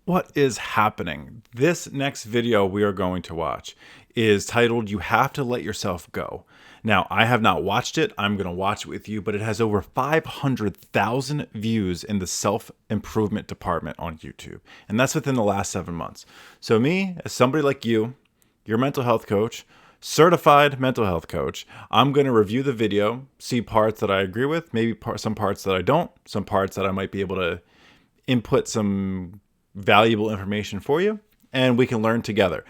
What is happening? This next video we are going to watch is titled "You Have to Let Yourself Go." Now, I have not watched it. I'm going to watch it with you, but it has over 500,000 views in the self-improvement department on YouTube. And that's within the last 7 months. So me, as somebody like you, your mental health coach, certified mental health coach, I'm going to review the video, see parts that I agree with, maybe some parts that I don't, some parts that I might be able to input some valuable information for you, and we can learn together.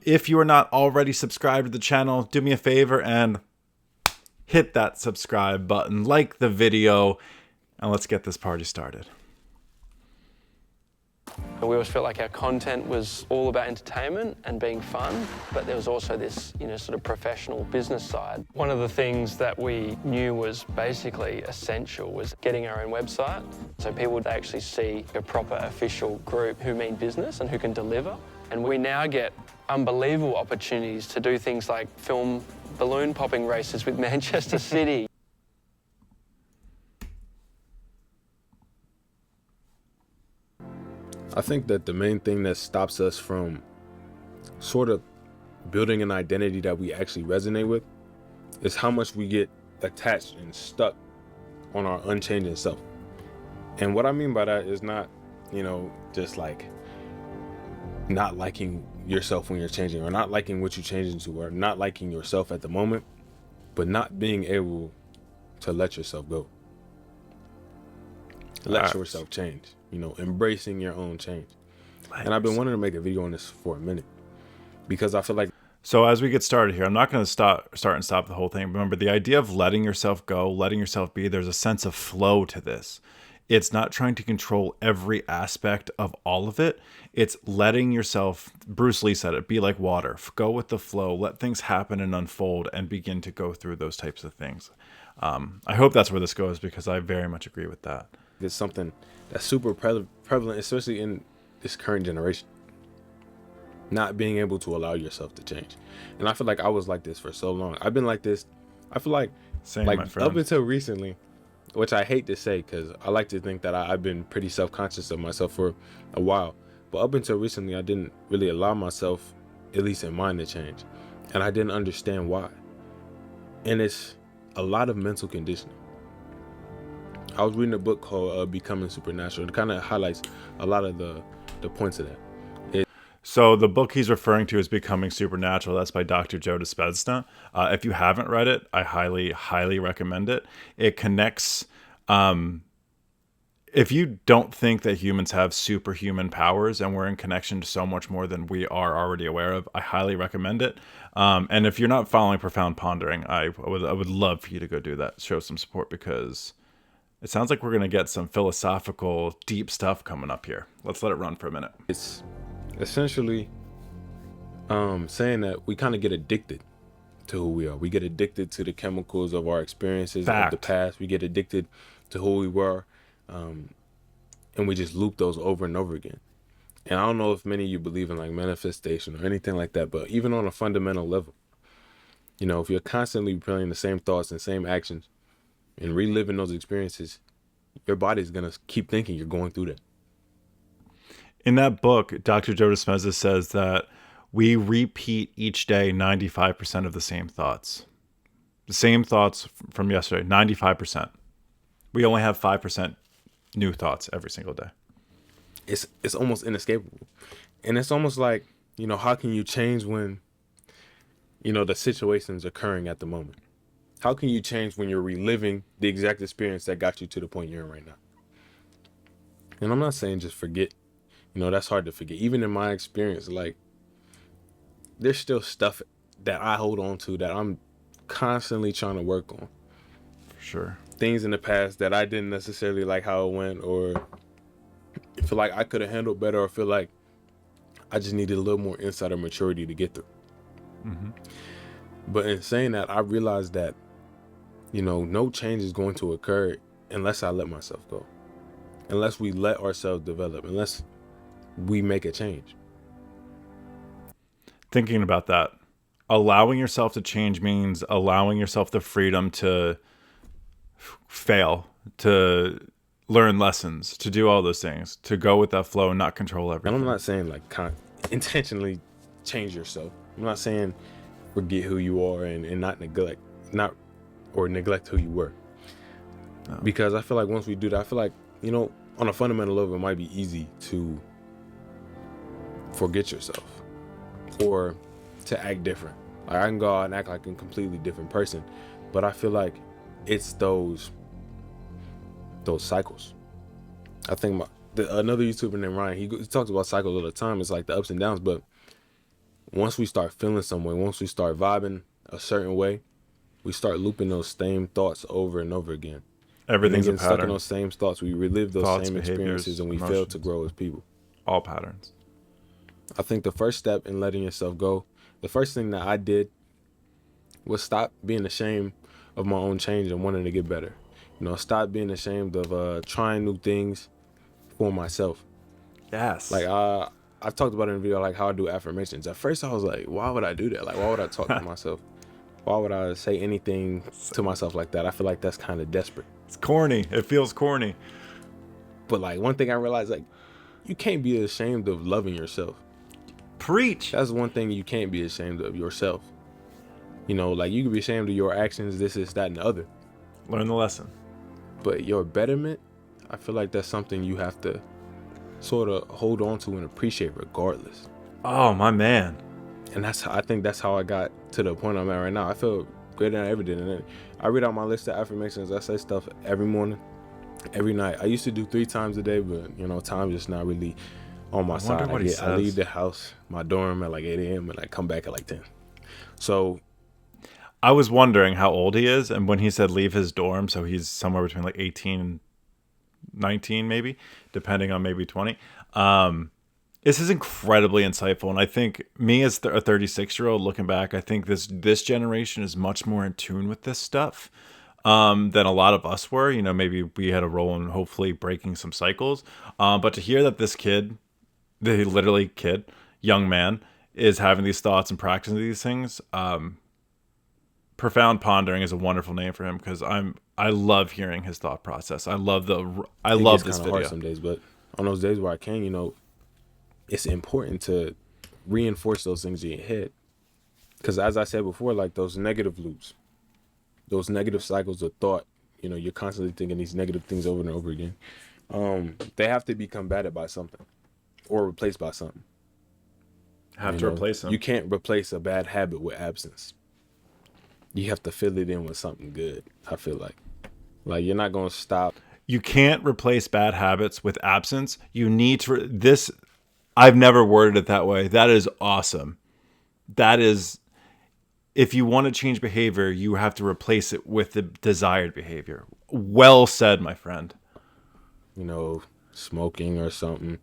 If you are not already subscribed to the channel, do me a favor and hit that subscribe button, like the video, and let's get this party started. We always felt like our content was all about entertainment and being fun, but there was also this, sort of professional business side. One of the things that we knew was basically essential was getting our own website, so people would actually see a proper official group who mean business and who can deliver. And we now get unbelievable opportunities to do things like film balloon popping races with Manchester City. I think that the main thing that stops us from sort of building an identity that we actually resonate with is how much we get attached and stuck on our unchanging self. And what I mean by that is not, just like not liking yourself when you're changing, or not liking what you change into, or not liking yourself at the moment, but not being able to let yourself go. Let yourself change, embracing your own change. And I've been wanting to make a video on this for a minute because I feel like. So as we get started here, I'm not going to start and stop the whole thing. Remember, the idea of letting yourself go, letting yourself be, there's a sense of flow to this. It's not trying to control every aspect of all of it. It's letting yourself, Bruce Lee said it, be like water. Go with the flow, let things happen and unfold and begin to go through those types of things. I hope that's where this goes because I very much agree with that. It's something that's super prevalent, especially in this current generation. Not being able to allow yourself to change. And I feel like I was like this for so long. I've been like this, I feel like, Same, my friend. up until recently, which I hate to say because I like to think that I've been pretty self-conscious of myself for a while. But up until recently, I didn't really allow myself, at least in mind, to change. And I didn't understand why. And it's a lot of mental conditioning. I was reading a book called Becoming Supernatural. It kind of highlights a lot of the points of that. So the book he's referring to is Becoming Supernatural. That's by Dr. Joe Dispenza. If you haven't read it, I highly, highly recommend it. It connects... if you don't think that humans have superhuman powers and we're in connection to so much more than we are already aware of, I highly recommend it. And if you're not following Profound Pondering, I would love for you to go do that. Show some support because it sounds like we're going to get some philosophical, deep stuff coming up here. Let's let it run for a minute. It's essentially saying that we kind of get addicted to who we are. We get addicted to the chemicals of our experiences of the past. We get addicted to who we were. And we just loop those over and over again. And I don't know if many of you believe in like manifestation or anything like that, but even on a fundamental level, if you're constantly replaying the same thoughts and same actions and reliving those experiences, your body's going to keep thinking you're going through that. In that book, Dr. Joe Dispenza says that we repeat each day 95% of the same thoughts. The same thoughts from yesterday, 95%. We only have 5% new thoughts every single day. It's almost inescapable. And it's almost like, how can you change when, the situation's occurring at the moment? How can you change when you're reliving the exact experience that got you to the point you're in right now? And I'm not saying just forget. That's hard to forget. Even in my experience, like, there's still stuff that I hold on to that I'm constantly trying to work on. For sure. Things in the past that I didn't necessarily like how it went, or feel like I could have handled better, or feel like I just needed a little more insight or maturity to get through. Mm-hmm. But in saying that, I realized that, no change is going to occur unless I let myself go. Unless we let ourselves develop, unless we make a change. Thinking about that, allowing yourself to change means allowing yourself the freedom to fail, to learn lessons, to do all those things, to go with that flow and not control everything. And I'm not saying like intentionally change yourself. I'm not saying forget who you are and not neglect who you were. No. Because I feel like once we do that, I feel like, you know, on a fundamental level, it might be easy to forget yourself or to act different. Like I can go out and act like a completely different person, but I feel like it's those cycles. I think another YouTuber named Ryan, he talks about cycles all the time. It's like the ups and downs, but once we start feeling some way, once we start vibing a certain way, we start looping those same thoughts over and over again. Everything's a pattern. Stuck in those same thoughts. We relive those thoughts, same experiences, and we fail to grow as people. All patterns. I think the first step in letting yourself go, the first thing that I did was stop being ashamed of my own change and wanting to get better. You know, stop being ashamed of trying new things for myself. Yes. Like I've talked about it in a video, like how I do affirmations. At first I was like, why would I do that? Like, why would I talk to myself? Why would I say anything to myself like that? I feel like that's kind of desperate. It's corny. It feels corny. But like one thing I realized, like, you can't be ashamed of loving yourself. Preach. That's one thing you can't be ashamed of, yourself. You know, like you can be ashamed of your actions, this, that, and the other. Learn the lesson. But your betterment, I feel like that's something you have to sort of hold on to and appreciate regardless. Oh, my man. And I think that's how I got to the point I'm at right now. I feel greater than I ever did. And then I read out my list of affirmations. I say stuff every morning, every night. I used to do 3 times a day, but you know, time just not really on my side. I leave the house, my dorm at like 8 a.m. and I come back at like 10. So I was wondering how old he is, and when he said leave his dorm, so he's somewhere between like 18 and 19 maybe, depending on maybe 20. This is incredibly insightful, and I think me as a 36-year-old looking back, I think this generation is much more in tune with this stuff than a lot of us were. You know, maybe we had a role in hopefully breaking some cycles, but to hear that this kid, young man, is having these thoughts and practicing these things, Profound Pondering is a wonderful name for him, because I love hearing his thought process. I love this video. Hard some days, but on those days where I can, you know, it's important to reinforce those things in your head, because as I said before, like those negative loops, those negative cycles of thought, you know, you're constantly thinking these negative things over and over again. They have to be combated by something or replaced by something. Replace them. You can't replace a bad habit with absence. You have to fill it in with something good. I feel like you're not going to stop. You can't replace bad habits with absence. You need to I've never worded it that way. That is awesome. That is, if you want to change behavior, you have to replace it with the desired behavior. Well said, my friend. You know, smoking or something,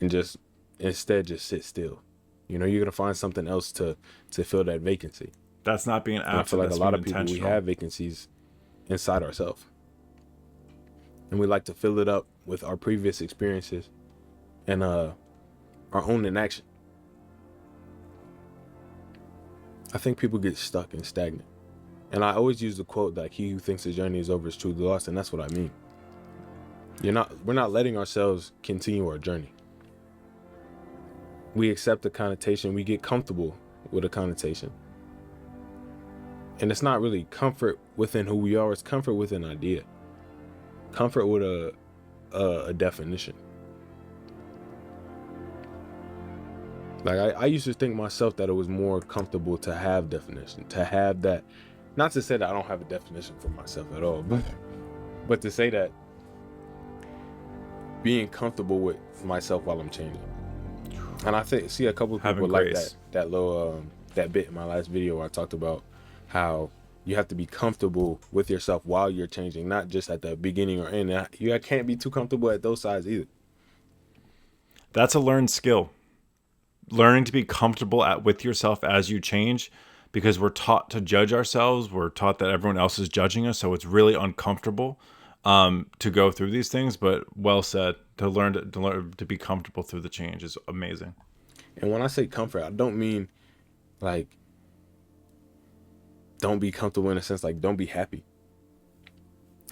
and instead just sit still. You know, you're going to find something else to fill that vacancy. That's not being absent. I feel like a lot of people, we have vacancies inside ourselves. And we like to fill it up with our previous experiences and our own inaction. I think people get stuck and stagnant. And I always use the quote that he who thinks the journey is over is truly lost, and that's what I mean. We're not letting ourselves continue our journey. We accept the connotation, we get comfortable with a connotation. And it's not really comfort within who we are, it's comfort with an idea. Comfort with a definition. Like I used to think myself that it was more comfortable to have definition, to have that, not to say that I don't have a definition for myself at all, but to say that being comfortable with myself while I'm changing. And I see a couple of people like that little that bit in my last video where I talked about how you have to be comfortable with yourself while you're changing, not just at the beginning or end. You can't be too comfortable at those sides either. That's a learned skill. Learning to be comfortable with yourself as you change, because we're taught to judge ourselves. We're taught that everyone else is judging us, so it's really uncomfortable to go through these things. But well said. To learn to be comfortable through the change is amazing. And when I say comfort, I don't mean like don't be comfortable in a sense like don't be happy.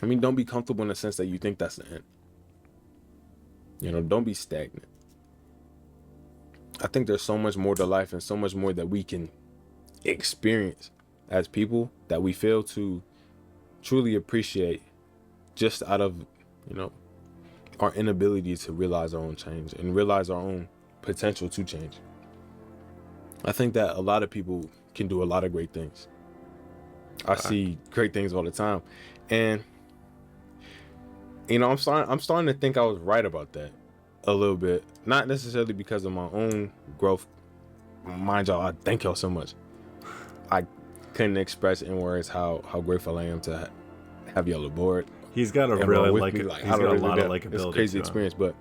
I mean, don't be comfortable in the sense that you think that's the end. You know, don't be stagnant. I think there's so much more to life and so much more that we can experience as people that we fail to truly appreciate just out of, you know, our inability to realize our own change and realize our own potential to change. I think that a lot of people can do a lot of great things. I see great things all the time. And, you know, I'm starting to think I was right about that a little bit. Not necessarily because of my own growth. Mind y'all, I thank y'all so much. I couldn't express in words how grateful I am to have y'all aboard. He's got a really he's got a lot of likability. It's a crazy experience, but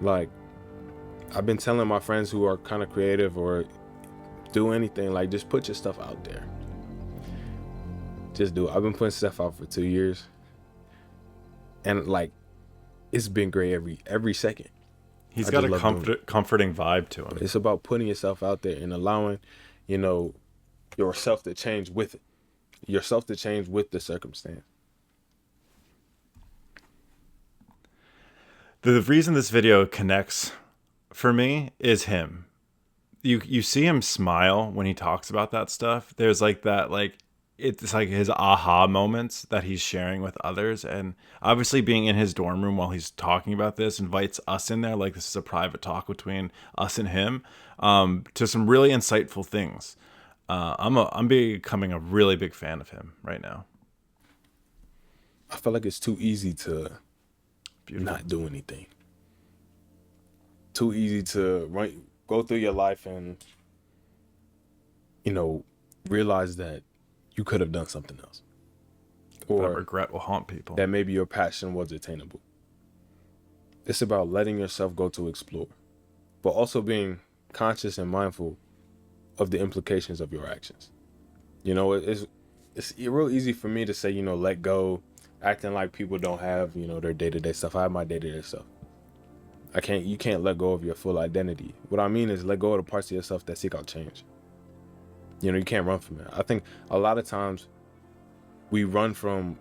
like I've been telling my friends who are kind of creative or do anything, like just put your stuff out there. Just do it. I've been putting stuff out for 2 years, and like it's been great every second. He's got a comforting vibe to him. It's about putting yourself out there and allowing, you know, yourself to change with it. Yourself to change with the circumstance. The reason this video connects for me is him. You see him smile when he talks about that stuff. There's like that, like, it's like his aha moments that he's sharing with others. And obviously being in his dorm room while he's talking about this invites us in there. Like, this is a private talk between us and him, to some really insightful things. I'm becoming a really big fan of him right now. I feel like it's too easy to not do anything. Too easy to go through your life and, you know, realize that you could have done something else. Or that regret will haunt people. That maybe your passion was attainable. It's about letting yourself go to explore, but also being conscious and mindful of the implications of your actions. You know, it's real easy for me to say, you know, let go, acting like people don't have, you know, their day-to-day stuff. I have my day-to-day stuff. You can't let go of your full identity. What I mean is let go of the parts of yourself that seek out change. You know, you can't run from it. I think a lot of times we run from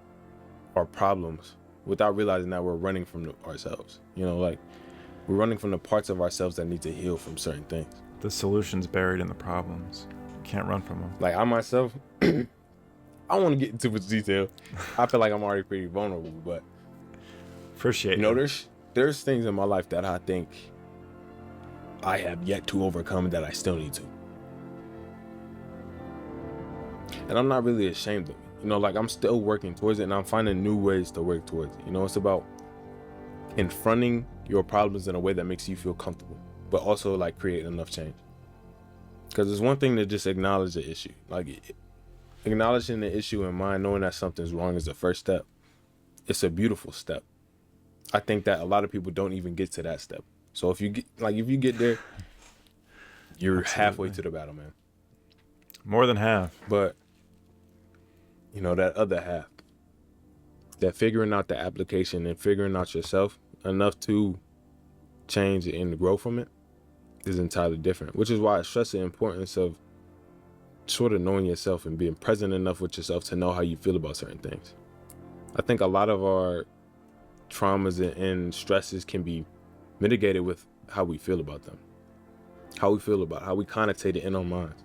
our problems without realizing that we're running from ourselves. You know, like we're running from the parts of ourselves that need to heal from certain things. The solution's buried in the problems. You can't run from them. Like I myself, I don't want to get into too much detail. I feel like I'm already pretty vulnerable, but appreciate you know, there's things in my life that I think I have yet to overcome that I still need to. And I'm not really ashamed of it. You know, like I'm still working towards it and I'm finding new ways to work towards it. You know, it's about confronting your problems in a way that makes you feel comfortable, but also like create enough change. Because it's one thing to just acknowledge the issue. Like acknowledging the issue in mind, knowing that something's wrong is the first step. It's a beautiful step. I think that a lot of people don't even get to that step. So if you get there, you're halfway to the battle, man. More than half. But you know, that other half, that figuring out the application and figuring out yourself enough to change and grow from it is entirely different, which is why I stress the importance of sort of knowing yourself and being present enough with yourself to know how you feel about certain things. I think a lot of our traumas and stresses can be mitigated with how we feel about them, how we connotate it in our minds.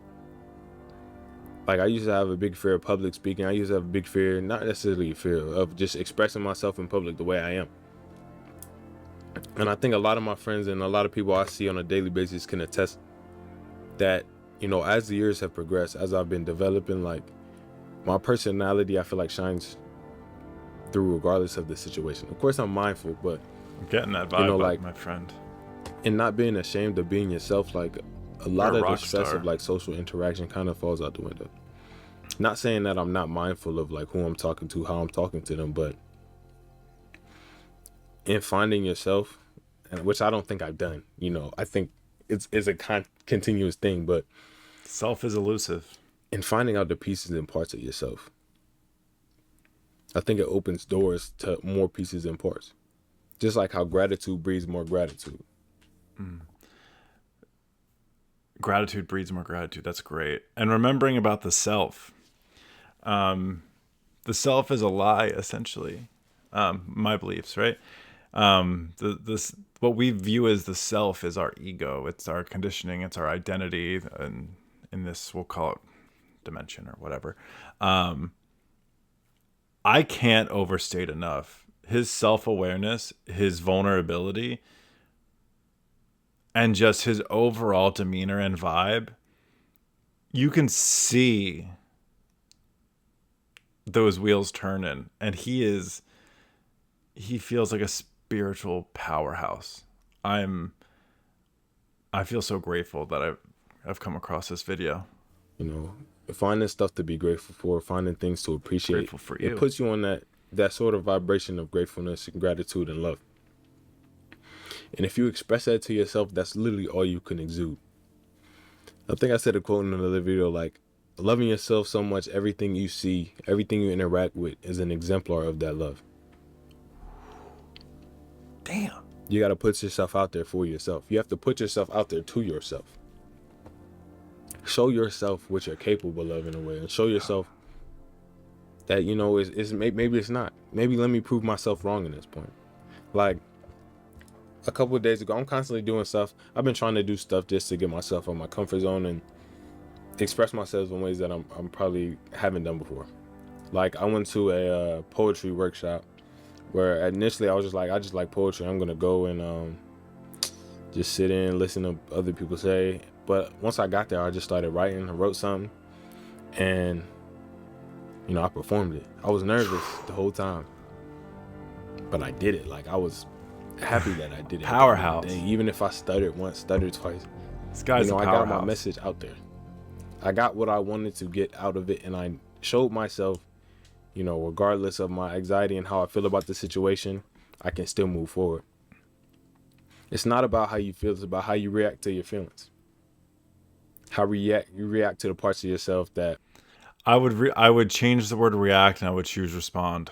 Like I used to have a big fear of public speaking. I used to have a big fear, not necessarily a fear, of just expressing myself in public the way I am. And I think a lot of my friends and a lot of people I see on a daily basis can attest that, you know, as the years have progressed, as I've been developing, like my personality, I feel like shines through regardless of the situation. Of course, I'm mindful, but I'm getting that vibe, you know, like my friend. And not being ashamed of being yourself, like a lot of the stress of like social interaction kind of falls out the window. Not saying that I'm not mindful of like who I'm talking to, how I'm talking to them, but in finding yourself, and which I don't think I've done, you know, I think it's a continuous thing, but self is elusive. In finding out the pieces and parts of yourself, I think it opens doors to more pieces and parts. Just like how gratitude breeds more gratitude. Gratitude breeds more gratitude. That's great. And remembering about the self. the self is a lie, essentially. My beliefs, right? What we view as the self is our ego. It's our conditioning. It's our identity. And in this, we'll call it dimension or whatever. I can't overstate enough his self-awareness, his vulnerability, and just his overall demeanor and vibe. You can see those wheels turning, and he feels like a spiritual powerhouse. I feel so grateful that I've come across this video. You know, finding stuff to be grateful for, finding things to appreciate. Grateful for you. It puts you on that sort of vibration of gratefulness and gratitude and love. And if you express that to yourself, that's literally all you can exude. I think I said a quote in another video, like, loving yourself so much, everything you see, everything you interact with is an exemplar of that love. Damn. You got to put yourself out there for yourself. You have to put yourself out there to yourself. Show yourself what you're capable of in a way, and show yourself that, you know, maybe it's not. Maybe let me prove myself wrong in this point. Like, a couple of days ago, I'm constantly doing stuff. I've been trying to do stuff just to get myself on my comfort zone and express myself in ways that I'm probably haven't done before. Like, I went to a poetry workshop where initially I just like poetry. I'm gonna go and just sit in, listen to other people say. But once I got there, I just started writing. I wrote something, and you know, I performed it. I was nervous the whole time, but I did it. Like, I was happy that I did it. Powerhouse. Even if I stuttered once, stuttered twice. This guy's a I powerhouse. got my message out there. I got what I wanted to get out of it, and I showed myself, you know, regardless of my anxiety and how I feel about the situation, I can still move forward. It's not about how you feel, it's about how you react to your feelings. How you react to the parts of yourself that... I would change the word react, and I would choose respond.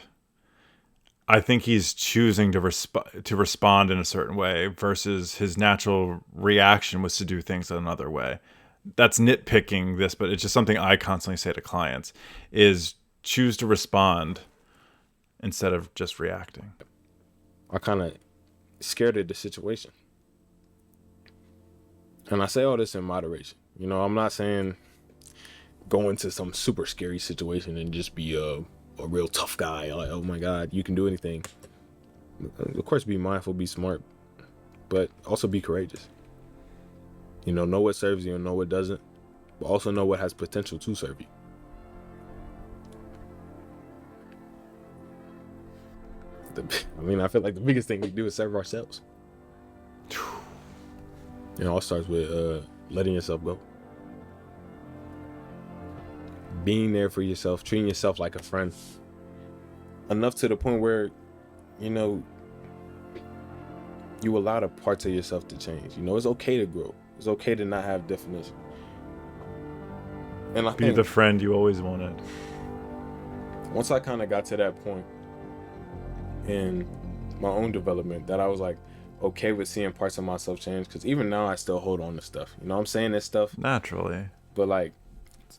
I think he's choosing to respond in a certain way versus his natural reaction was to do things another way. That's nitpicking this, but it's just something I constantly say to clients is choose to respond instead of just reacting. I kind of scared of the situation. And I say all this in moderation. You know, I'm not saying go into some super scary situation and just be a real tough guy. Like, oh my God, you can do anything. Of course, be mindful, be smart, but also be courageous. You know what serves you and know what doesn't, but also know what has potential to serve you. I feel like the biggest thing we do is serve ourselves. It all starts with letting yourself go. Being there for yourself, treating yourself like a friend. Enough to the point where, you know, you allow the parts of yourself to change. You know, it's okay to grow. It's okay to not have definition. And Be the friend you always wanted. Once I kind of got to that point in my own development, that I was like okay with seeing parts of myself change, because even now I still hold on to stuff. You know, I'm saying this stuff naturally, but like,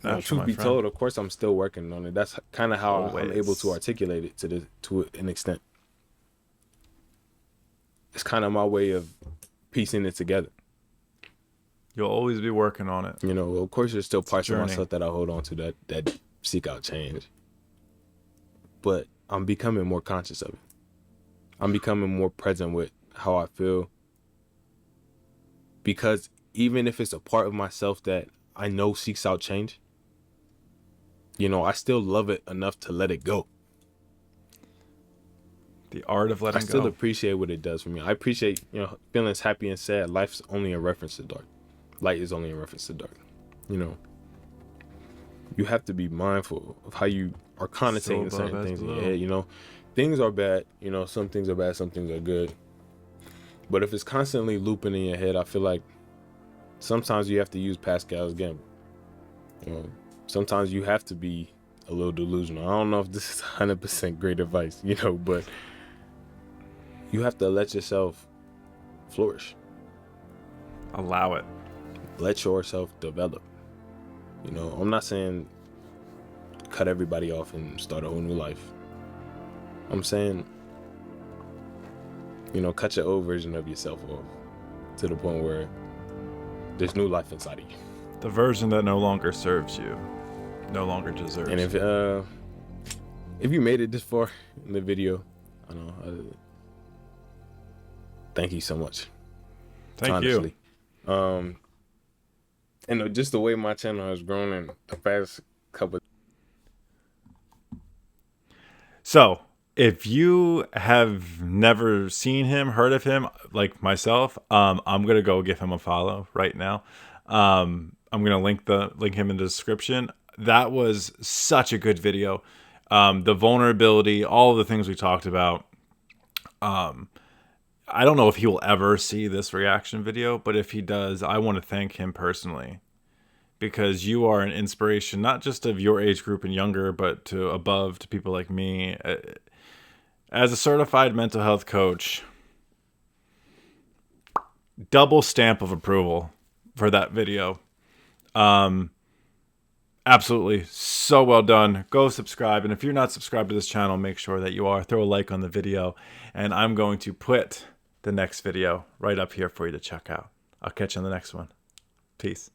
you know, truth be told, of course I'm still working on it. That's kind of how I'm able to articulate it to an extent. It's kind of my way of piecing it together. You'll always be working on it. You know, of course there's still parts of myself that I hold on to that seek out change. But I'm becoming more conscious of it. I'm becoming more present with how I feel. Because even if it's a part of myself that I know seeks out change, you know, I still love it enough to let it go. The art of letting go. I still appreciate what it does for me. I appreciate, you know, feelings happy and sad. Life's only a reference to dark. Light is only a reference to dark. You know, you have to be mindful of how you are connotating certain things in your head. You know, things are bad. You know, some things are bad, some things are good. But if it's constantly looping in your head, I feel like sometimes you have to use Pascal's gamble. You know, sometimes you have to be a little delusional. I don't know if this is 100% great advice, you know, but you have to let yourself flourish. Allow it. Let yourself develop. You know, I'm not saying cut everybody off and start a whole new life. I'm saying, you know, cut your old version of yourself off to the point where there's new life inside of you. The version that no longer serves you, no longer deserves. And if you made it this far in the video, I know. Thank you so much. Thank you. And just the way my channel has grown in the past couple. So, if you have never seen him, heard of him, like myself, I'm gonna go give him a follow right now. I'm gonna link him in the description. That was such a good video. The vulnerability, all the things we talked about. I don't know if he will ever see this reaction video, but if he does, I want to thank him personally, because you are an inspiration, not just of your age group and younger, but to above, to people like me. As a certified mental health coach, double stamp of approval for that video. Absolutely. So well done. Go subscribe. And if you're not subscribed to this channel, make sure that you are. Throw a like on the video. And I'm going to put the next video right up here for you to check out. I'll catch you on the next one. Peace.